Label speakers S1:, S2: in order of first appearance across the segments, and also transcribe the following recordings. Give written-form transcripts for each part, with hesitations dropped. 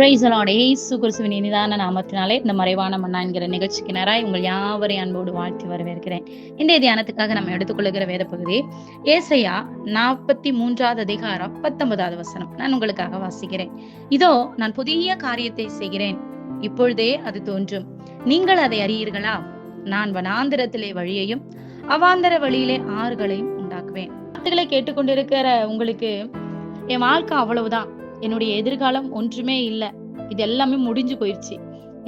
S1: Praise the Lord. இயேசு கிறிஸ்துவின் இனிதான நாமத்தினாலே இந்த மறைவான மன்னா என்கிற நிகழ்ச்சிக்கு நேராய் உங்கள் யாவரையும் அன்போடு வாழ்த்தி வரவேற்கிறேன். இன்றைய தியானத்துக்காக நம்ம எடுத்துக்கொள்ளுகிற வேத பகுதி ஏசாயா 43வது அதிகாரம் 19வது வசனம். நான் உங்களுக்காக வாசிக்கிறேன். இதோ நான் புதிய காரியத்தை செய்கிறேன், இப்பொழுதே அது தோன்றும், நீங்கள் அதை அறியீர்களா? நான் வனாந்திரத்திலே வழியையும் அவாந்தர வழியிலே ஆறுகளையும் உண்டாக்குவேன். வார்த்தைகளை கேட்டுக்கொண்டிருக்கிற உங்களுக்கு என் வாழ்க்கை அவ்வளவுதான், என்னுடைய எதிர்காலம் ஒன்றுமே இல்லை, இது எல்லாமே முடிஞ்சு போயிடுச்சு,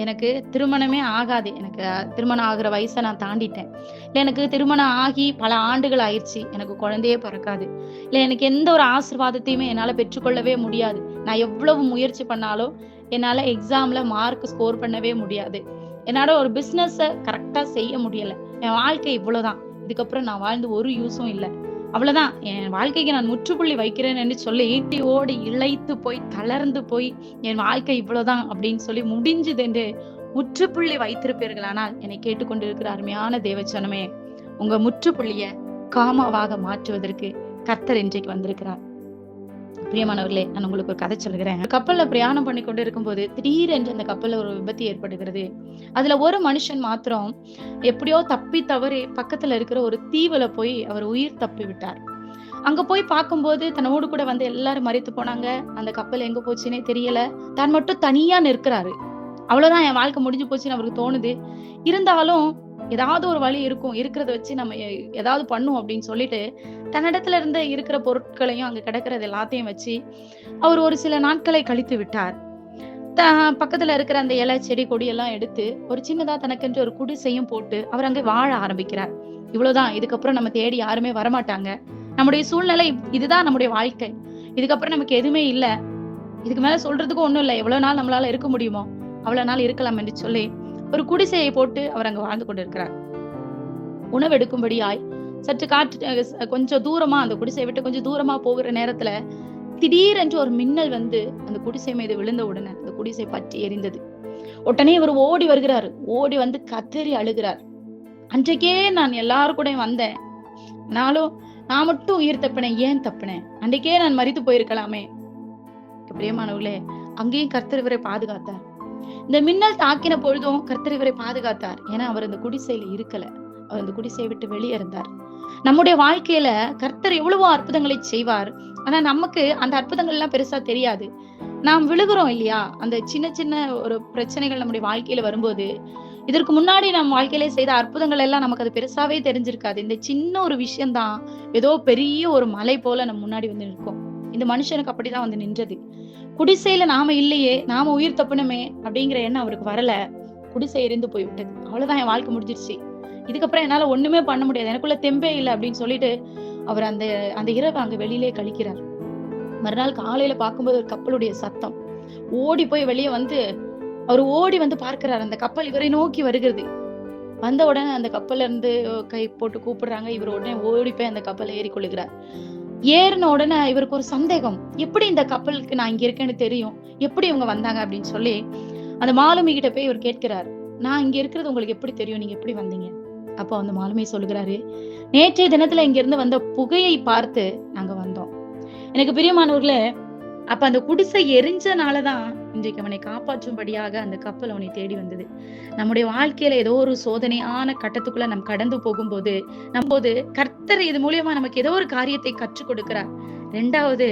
S1: எனக்கு திருமணமே ஆகாது, எனக்கு திருமணம் ஆகுற வயசை நான் தாண்டிட்டேன், இல்லை எனக்கு திருமணம் ஆகி பல ஆண்டுகள் ஆயிடுச்சு, எனக்கு குழந்தையே பிறக்காது, இல்லை எனக்கு எந்த ஒரு ஆசீர்வாதத்தையுமே என்னால் பெற்றுக்கொள்ளவே முடியாது, நான் எவ்வளவு முயற்சி பண்ணாலும் என்னால் எக்ஸாம்ல மார்க் ஸ்கோர் பண்ணவே முடியாது, என்னால் ஒரு பிஸ்னஸை கரெக்டாக செய்ய முடியலை, என் வாழ்க்கை இவ்வளோதான், இதுக்கப்புறம் நான் வாழ்ந்து ஒரு யூஸும் இல்லை, அவ்வளவுதான், என் வாழ்க்கைக்கு நான் முற்றுப்புள்ளி வைக்கிறேன் என்று சொல்லி ஓடி இழைத்து போய் தளர்ந்து போய் என் வாழ்க்கை இவ்வளவுதான் அப்படின்னு சொல்லி முடிஞ்சது என்று முற்றுப்புள்ளி வைத்திருப்பீர்களானால் என்னை கேட்டுக்கொண்டிருக்கிற அருமையான தேவச்சனமே, உங்க முற்றுப்புள்ளிய காமாவாக மாற்றுவதற்கு கர்த்தர் இன்றைக்கு வந்திருக்கிறார். பிரியமானவர்களே, நான் உங்களுக்கு ஒரு கதை சொல்லுகிறேன். கப்பல்ல பிரயாணம் பண்ணி கொண்டு இருக்கும் போது திடீரென்று அந்த கப்பல்ல ஒரு விபத்து ஏற்படுகிறது. அதுல ஒரு மனுஷன் மாத்திரம் எப்படியோ தப்பி தவறி பக்கத்துல இருக்கிற ஒரு தீவுல போய் அவர் உயிர் தப்பி விட்டார். அங்க போய் பார்க்கும்போது தன்னோடு கூட வந்து எல்லாரும் மரித்து போனாங்க. அந்த கப்பல் எங்க போச்சுன்னே தெரியல. தான் மட்டும் தனியா நிற்கிறாரு. அவ்வளவுதான், என் வாழ்க்கை முடிஞ்சு போச்சுன்னு அவருக்கு தோணுது. இருந்தாலும் ஏதாவது ஒரு வழி இருக்கும், இருக்கிறத வச்சு நம்ம ஏதாவது பண்ணும் அப்படின்னு சொல்லிட்டு தன்னிடத்துல இருந்து இருக்கிற பொருட்களையும் அங்க கிடக்கிறது எல்லாத்தையும் வச்சு அவர் ஒரு சில நாட்களை கழித்து விட்டார். பக்கத்துல இருக்கிற அந்த இலை செடி கொடி எல்லாம் எடுத்து ஒரு சின்னதா தனக்கென்று ஒரு குடிசையும் போட்டு அவர் அங்கே வாழ ஆரம்பிக்கிறார். இவ்வளவுதான், இதுக்கப்புறம் நம்ம தேடி யாருமே வரமாட்டாங்க, நம்முடைய சூழ்நிலை இதுதான், நம்முடைய வாழ்க்கை, இதுக்கப்புறம் நமக்கு எதுவுமே இல்லை, இதுக்கு மேல சொல்றதுக்கும் ஒண்ணும் இல்லை, எவ்வளவு நாள் நம்மளால இருக்க முடியுமோ அவ்வளவு நாள் இருக்கலாம் என்று சொல்லி ஒரு குடிசையை போட்டு அவர் அங்க வாழ்ந்து கொண்டிருக்கிறார். உணவு எடுக்கும்படியாய் சற்று காற்று கொஞ்சம் தூரமா, அந்த குடிசையை விட்டு கொஞ்சம் தூரமா போகிற நேரத்துல திடீரென்று ஒரு மின்னல் வந்து அந்த குடிசை மீது விழுந்த உடனே அந்த குடிசை பற்றி எரிந்தது. உடனே இவர் ஓடி வருகிறார், ஓடி வந்து கதறி அழுகிறார். அன்றைக்கே நான் எல்லாரும் கூட வந்தேன், நான் மட்டும் உயிர் தப்பினேன், ஏன் தப்பினேன், அன்றைக்கே நான் மரித்து போயிருக்கலாமே. பிரியமானவர்களே, அங்கேயும் கர்த்தர் இவரை பாதுகாத்தார். இந்த மின்னல் தாக்கின பொழுதும் கர்த்தர் இவரை பாதுகாத்தார். ஏன்னா அவர் அந்த குடிசையில இருக்கல, அவர் அந்த குடிசையை விட்டு வெளியே இருந்தார். நம்முடைய வாழ்க்கையில கர்த்தர் எவ்வளவோ அற்புதங்களை செய்வார். ஆனா நமக்கு அந்த அற்புதங்கள் எல்லாம் பெருசா தெரியாது. நாம் விழுகிறோம் இல்லையா, அந்த சின்ன சின்ன ஒரு பிரச்சனைகள் நம்முடைய வாழ்க்கையில வரும்போது இதற்கு முன்னாடி நம்ம வாழ்க்கையில செய்த அற்புதங்கள் எல்லாம் நமக்கு அது பெருசாவே தெரிஞ்சிருக்காது. இந்த சின்ன ஒரு விஷயம்தான் ஏதோ பெரிய ஒரு மலை போல நம்ம முன்னாடி வந்து நிற்கும். இந்த மனுஷனுக்கு அப்படிதான் வந்து நின்றது. குடிசையில நாம இல்லையே, நாம உயிர் தப்புனமே அப்படிங்கிற எண்ணம் அவருக்கு வரல. குடிசை எரிந்து போய்விட்டது. அவ்வளவுதான், என் வாழ்க்கை முடிஞ்சிருச்சு, இதுக்கப்புறம் என்னால ஒண்ணுமே பண்ண முடியாது, எனக்குள்ள தெம்பே இல்லை அப்படின்னு சொல்லிட்டு அவர் அந்த இரவு அங்க வெளியிலே கழிக்கிறார். மறுநாள் காலையில பார்க்கும்போது ஒரு கப்பலுடைய சத்தம். ஓடி போய் வெளியே வந்து அவர் ஓடி வந்து பார்க்கிறார், அந்த கப்பல் இவரை நோக்கி வருகிறது. வந்த உடனே அந்த கப்பல்ல இருந்து கை போட்டு கூப்பிடுறாங்க. இவர் உடனே ஓடி போய் அந்த கப்பலை ஏறி கொள்ளுகிறார். ஏறின உடனே இவருக்கு ஒரு சந்தேகம், எப்படி இந்த கப்பலுக்கு நான் இங்க இருக்கேன்னு தெரியும், எப்படி இவங்க வந்தாங்க அப்படின்னு சொல்லி அந்த மாலுமி கிட்ட போய் இவர் கேட்கிறார், நான் இங்க இருக்கிறது உங்களுக்கு எப்படி தெரியும், நீங்க எப்படி வந்தீங்க? அப்போ அந்த மாலுமி சொல்லுகிறாரு, நேற்றைய தினத்துல இங்க இருந்து வந்த புகையை பார்த்து நாங்க வந்தோம். எனக்கு பிரியமானவர்களே, அப்ப அந்த குடிசை எரிஞ்சனாலதான் இன்றைக்கு அவனை காப்பாற்றும்படியாக அந்த கப்பல் அவனை தேடி வந்தது. நம்முடைய வாழ்க்கையில ஏதோ ஒரு சோதனையான கட்டத்துக்குள்ள நம்ம கடந்து போகும்போது கர்த்தர் இது மூலியமா நமக்கு ஏதோ ஒரு காரியத்தை கற்றுக் கொடுக்கிறார். இரண்டாவது,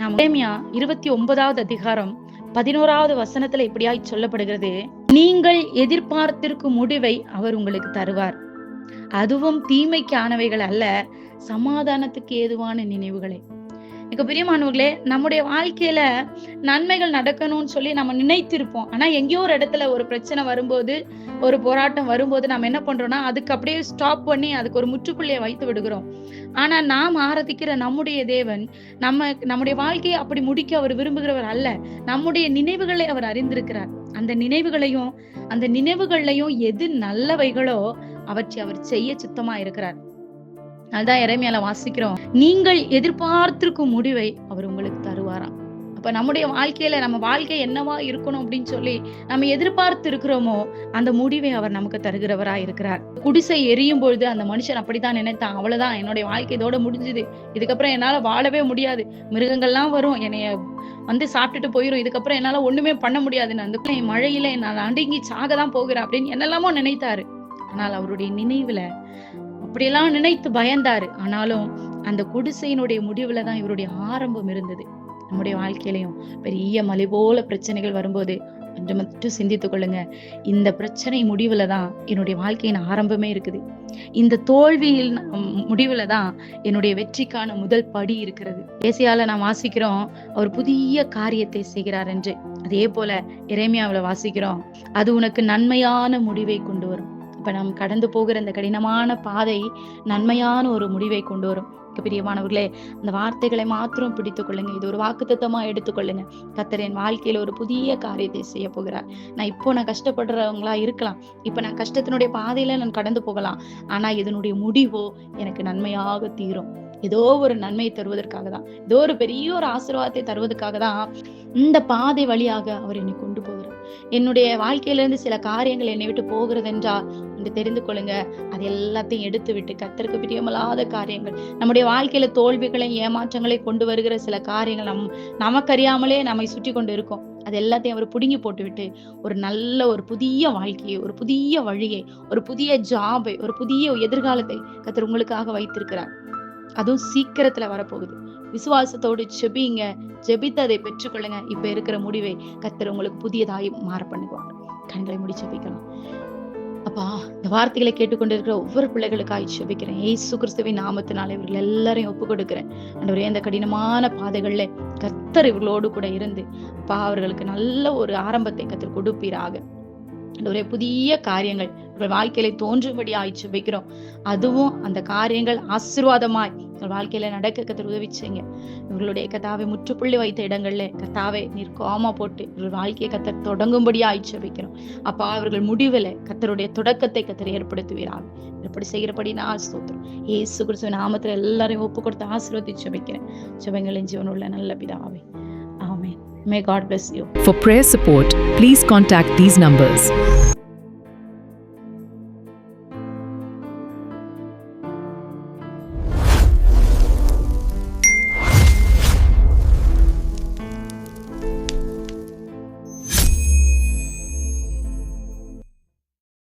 S1: நாம் 29வது அதிகாரம் 11வது வசனத்துல இப்படியாய் சொல்லப்படுகிறது, நீங்கள் எதிர்பார்த்திருக்கும் முடிவை அவர் உங்களுக்கு தருவார், அதுவும் தீமைக்கானவைகள் அல்ல, சமாதானத்துக்கு ஏதுவான நினைவுகளே. எனக்கு பிரியமானவர்களே, நம்முடைய வாழ்க்கையில நன்மைகள் நடக்கணும்னு சொல்லி நம்ம நினைத்திருப்போம். ஆனா எங்கேயோ ஒரு இடத்துல ஒரு பிரச்சனை வரும்போது, ஒரு போராட்டம் வரும்போது நம்ம என்ன பண்றோம்னா அதுக்கு அப்படியே ஸ்டாப் பண்ணி அதுக்கு ஒரு முற்றுப்புள்ளியை வைத்து விடுகிறோம். ஆனா நாம் ஆராதிக்கிற நம்முடைய தேவன் நம்முடைய வாழ்க்கையை அப்படி முடிக்க அவர் விரும்புகிறவர் அல்ல. நம்முடைய நினைவுகளை அவர் அறிந்திருக்கிறார். அந்த நினைவுகள்லையும் எது நல்லவைகளோ அவற்றை அவர் செய்ய சுத்தமா இருக்கிறார். அதுதான் எரேமியால வாசிக்கிறோம், நீங்கள் எதிர்பார்த்திருக்கும் முடிவை அவர் உங்களுக்கு தருவாராம். அப்ப நம்முடைய வாழ்க்கையில நம்ம வாழ்க்கை என்னவா இருக்கணும் அப்படின்னு சொல்லி நம்ம எதிர்பார்த்து இருக்கிறோமோ அந்த முடிவை அவர் நமக்கு தருகிறவரா இருக்கிறார். குடிசை எரியும் பொழுது அந்த மனுஷன் அப்படித்தான் நினைத்தான், அவ்வளவுதான், என்னுடைய வாழ்க்கை இதோட முடிஞ்சுது, இதுக்கப்புறம் என்னால வாழவே முடியாது, மிருகங்கள்லாம் வரும் என்னைய வந்து சாப்பிட்டுட்டு போயிரும், இதுக்கப்புறம் என்னால ஒண்ணுமே பண்ண முடியாது, அந்த மழையில நான் அடங்கி சாக தான் போகிறேன் அப்படின்னு என்னெல்லாமோ நினைத்தாரு. ஆனால் அவருடைய நினைவுல அப்படியெல்லாம் நினைத்து பயந்தாரு. ஆனாலும் அந்த குடிசையினுடைய முடிவுல தான் இவருடைய ஆரம்பம் இருந்தது. நம்முடைய வாழ்க்கையிலையும் பெரிய மலை போல பிரச்சனைகள் வரும்போது கொஞ்சம் மட்டும் சிந்தித்துக் கொள்ளுங்க. இந்த பிரச்சனை முடிவுல தான் என்னுடைய வாழ்க்கையின் ஆரம்பமே இருக்குது. இந்த தோல்வியில் முடிவுல தான் என்னுடைய வெற்றிக்கான முதல் படி இருக்கிறது. ஏசாயால நாம் வாசிக்கிறோம், அவர் புதிய காரியத்தை செய்கிறார் என்று. அதே போல எரேமியாவுல வாசிக்கிறோம், அது உனக்கு நன்மையான முடிவை கொண்டு வரும். இப்ப நாம் கடந்து போகிற இந்த கடினமான பாதை நன்மையான ஒரு முடிவை கொண்டு வரும். பிரியமானவர்களே, அந்த வார்த்தைகளை மாத்திரம் பிடித்துக் கொள்ளுங்க. இது ஒரு வாக்குத்தத்தமா எடுத்துக்கொள்ளுங்க. கர்த்தர் என் வாழ்க்கையில ஒரு புதிய காரியத்தை செய்ய போகிறார். நான் கஷ்டப்படுறவங்களா இருக்கலாம், இப்ப நான் கஷ்டத்தினுடைய பாதையில நான் கடந்து போகலாம், ஆனா இதனுடைய முடிவோ எனக்கு நன்மையாக தீரும். ஏதோ ஒரு நன்மையை தருவதற்காக தான், ஏதோ ஒரு பெரிய ஒரு ஆசீர்வாதத்தை தருவதற்காக தான் இந்த பாதை வழியாக அவர் என்னை கொண்டு போகிறார். என்னுடைய வாழ்க்கையில இருந்து சில காரியங்கள் என்னை விட்டு போகிறது என்றால் என்று தெரிந்து கொள்ளுங்க, அது எல்லாத்தையும் எடுத்து விட்டு கர்த்தருக்கு பிரியமில்லாத காரியங்கள், நம்முடைய வாழ்க்கையில தோல்விகளை ஏமாற்றங்களை கொண்டு வருகிற சில காரியங்கள் நமக்கறியாமலே நம்மை சுற்றி கொண்டு இருக்கும். அது எல்லாத்தையும் அவர் புடுங்கி போட்டுவிட்டு ஒரு நல்ல ஒரு புதிய வாழ்க்கையை, ஒரு புதிய வழியை, ஒரு புதிய ஜாபை, ஒரு புதிய எதிர்காலத்தை கர்த்தர் உங்களுக்காக வைத்திருக்கிறார். அதுவும் சீக்கிரத்துல வரப்போகுது. விசுவாசத்தோடு ஜெபிங்க, ஜெபித்து அதை பெற்றுக்கொள்ளுங்க. இப்ப இருக்கிற முடிவை கர்த்தர் உங்களுக்கு புதியதாய் மாற பண்ணுவார். கண்களை மூடி ஜெபிக்கலாம். அப்பா, இந்த வார்த்தைகளை கேட்டுக்கொண்டிருக்கிற ஒவ்வொரு பிள்ளைகளுக்காய் ஜெபிக்கிறேன். இயேசு கிறிஸ்துவின் நாமத்தினால இவர்கள் எல்லாரையும் ஒப்பு கொடுக்கிறேன். ஆண்டவரே, இந்த கடினமான பாதைகள்ல கர்த்தர் இவர்களோடு கூட இருந்து அப்பா அவர்களுக்கு நல்ல ஒரு ஆரம்பத்தை கர்த்தர் கொடுப்பீராக. ஒரு புதிய காரியங்கள் வாழ்க்கையில தோன்றும்படியாய் ஜெபிக்கிறோம். அதுவும் அந்த காரியங்கள் ஆசீர்வாதமாய் வாழ்க்கையில நடக்க கர்த்தர் உதவி செய்யுங்க. இவர்களுடைய கர்த்தாவை முற்றுப்புள்ளி வைத்த இடங்கள்ல கர்த்தாவை நீர் காமா போட்டு இவர்கள் வாழ்க்கையை கர்த்தர் தொடங்கும்படியாய் ஜெபிக்கிறோம். அப்பா, அவர்கள் முடிவுல கர்த்தருடைய தொடக்கத்தை கர்த்தர் ஏற்படுத்துவீராக. இப்படி செய்கிறபடி நான் ஸ்தோத்திரம். இயேசு கிறிஸ்துவின் நாமத்துல எல்லாரையும் ஒப்பு கொடுத்து ஆசீர்வதித்து ஜெபிக்கிறேன். ஜெபங்களின் ஜீவனுள்ள நல்ல பிதாவே, ஆமென். May God bless you.
S2: For prayer support, please contact these numbers.